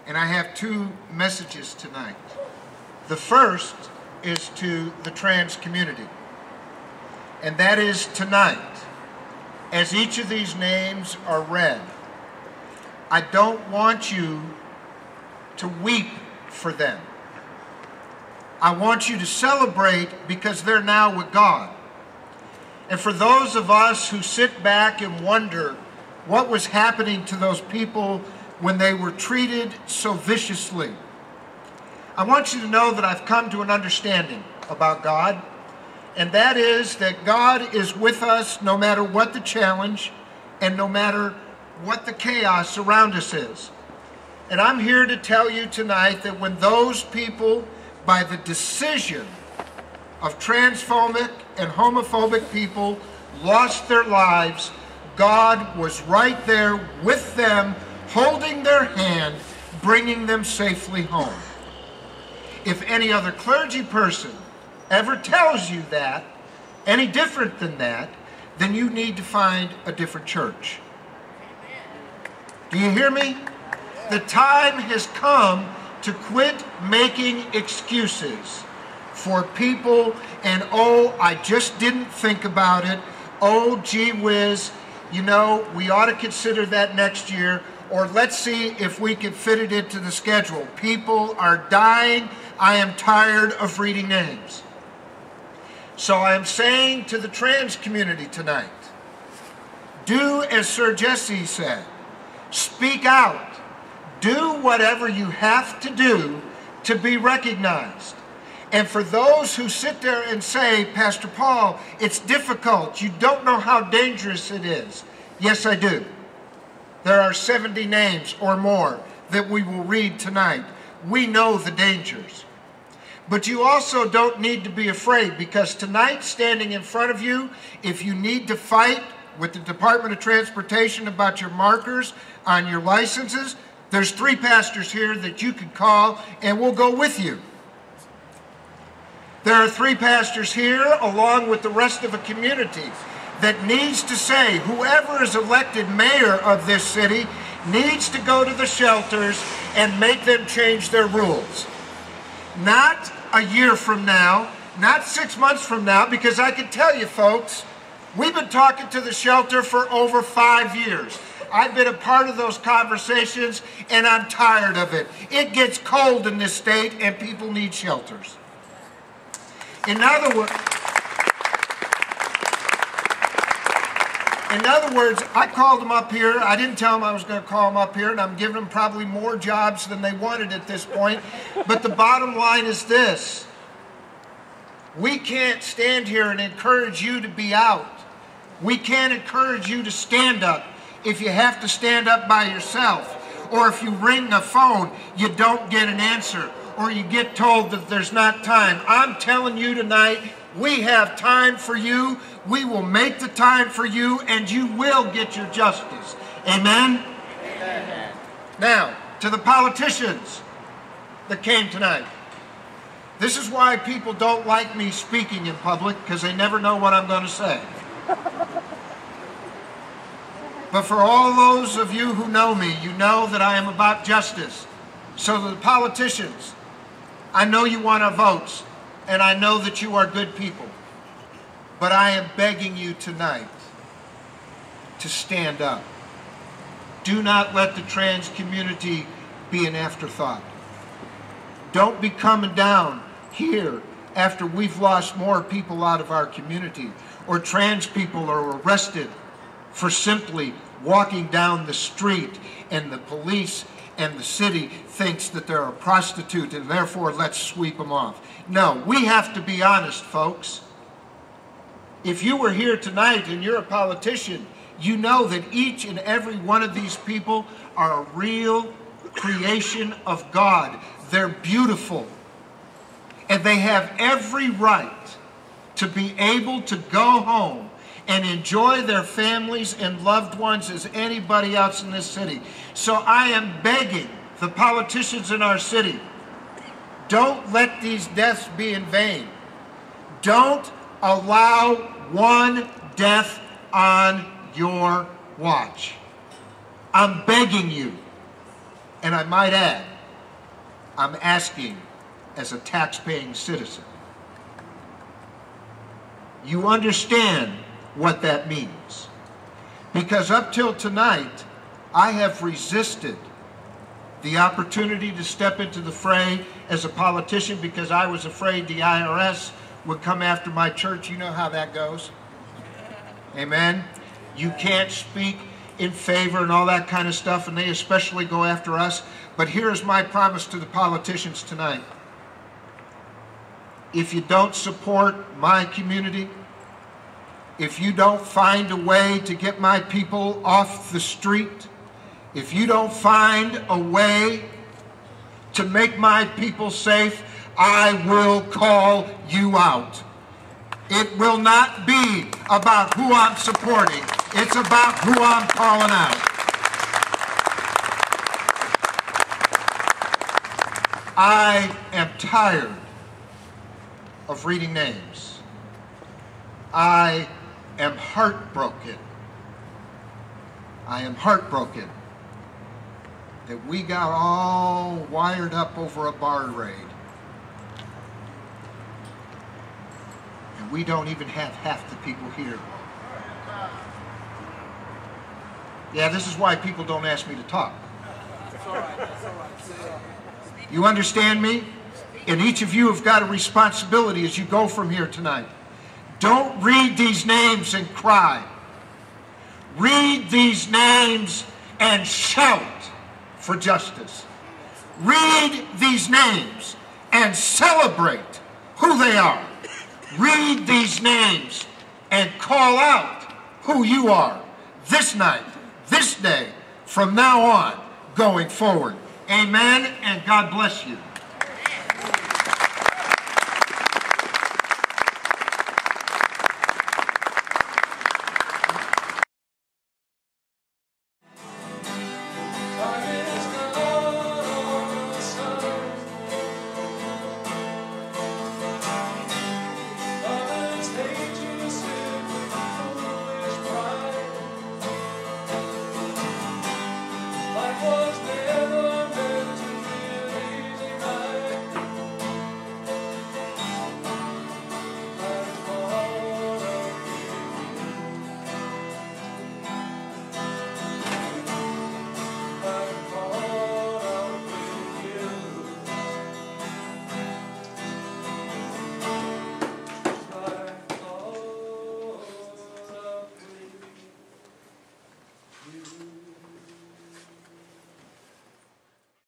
And I have two messages tonight. The first is to the trans community. And that is tonight, as each of these names are read, I don't want you to weep for them. I want you to celebrate because they're now with God. And for those of us who sit back and wonder what was happening to those people when they were treated so viciously, I want you to know that I've come to an understanding about God, and that is that God is with us no matter what the challenge and no matter what the chaos around us is. And I'm here to tell you tonight that when those people, by the decision of transphobic and homophobic people, lost their lives, God was right there with them, holding their hand, bringing them safely home. If any other clergy person ever tells you that, any different than that, then you need to find a different church. Do you hear me? The time has come to quit making excuses for people and, oh, I just didn't think about it. Oh, gee whiz, you know, we ought to consider that next year, or let's see if we can fit it into the schedule. People are dying. I am tired of reading names. So I am saying to the trans community tonight, do as Sir Jesse said, speak out. Do whatever you have to do to be recognized. And for those who sit there and say, Pastor Paul, it's difficult, you don't know how dangerous it is. Yes, I do. There are 70 names or more that we will read tonight. We know the dangers. But you also don't need to be afraid, because tonight, standing in front of you, if you need to fight with the Department of Transportation about your markers on your licenses, there's 3 pastors here that you can call and we'll go with you. There are 3 pastors here, along with the rest of a community, that needs to say, whoever is elected mayor of this city needs to go to the shelters and make them change their rules. Not a year from now, not 6 months from now, because I can tell you folks, we've been talking to the shelter for over 5 years. I've been a part of those conversations and I'm tired of it. It gets cold in this state and people need shelters. In other words, I called them up here. I didn't tell them I was going to call them up here, and I'm giving them probably more jobs than they wanted at this point. But the bottom line is this. We can't stand here and encourage you to be out. We can't encourage you to stand up if you have to stand up by yourself. Or if you ring a phone, you don't get an answer. Or you get told that there's not time. I'm telling you tonight, we have time for you. We will make the time for you, and you will get your justice. Amen? Amen. Now, to the politicians that came tonight. This is why people don't like me speaking in public, because they never know what I'm going to say. But for all those of you who know me, you know that I am about justice. So the politicians, I know you want our votes, and I know that you are good people. But I am begging you tonight to stand up. Do not let the trans community be an afterthought. Don't be coming down here after we've lost more people out of our community, or trans people are arrested for simply walking down the street and the police and the city thinks that they're a prostitute and therefore let's sweep them off. No, we have to be honest, folks. If you were here tonight and you're a politician, you know that each and every one of these people are a real creation of God. They're beautiful. And they have every right to be able to go home and enjoy their families and loved ones as anybody else in this city. So I am begging the politicians in our city, don't let these deaths be in vain. Don't allow one death on your watch. I'm begging you, and I might add, I'm asking as a tax-paying citizen. You understand what that means. Because up till tonight, I have resisted the opportunity to step into the fray as a politician because I was afraid the IRS would come after my church. You know how that goes. Amen? You can't speak in favor and all that kind of stuff, and they especially go after us. But here's my promise to the politicians tonight. If you don't support my community, if you don't find a way to get my people off the street, if you don't find a way to make my people safe, I will call you out. It will not be about who I'm supporting. It's about who I'm calling out. I am tired of reading names. I am heartbroken. I am heartbroken that we got all wired up over a bar raid. And we don't even have half the people here. Yeah, this is why people don't ask me to talk. You understand me? And each of you have got a responsibility as you go from here tonight. Don't read these names and cry. Read these names and shout for justice. Read these names and celebrate who they are. Read these names and call out who you are this night, this day, from now on, going forward. Amen, and God bless you.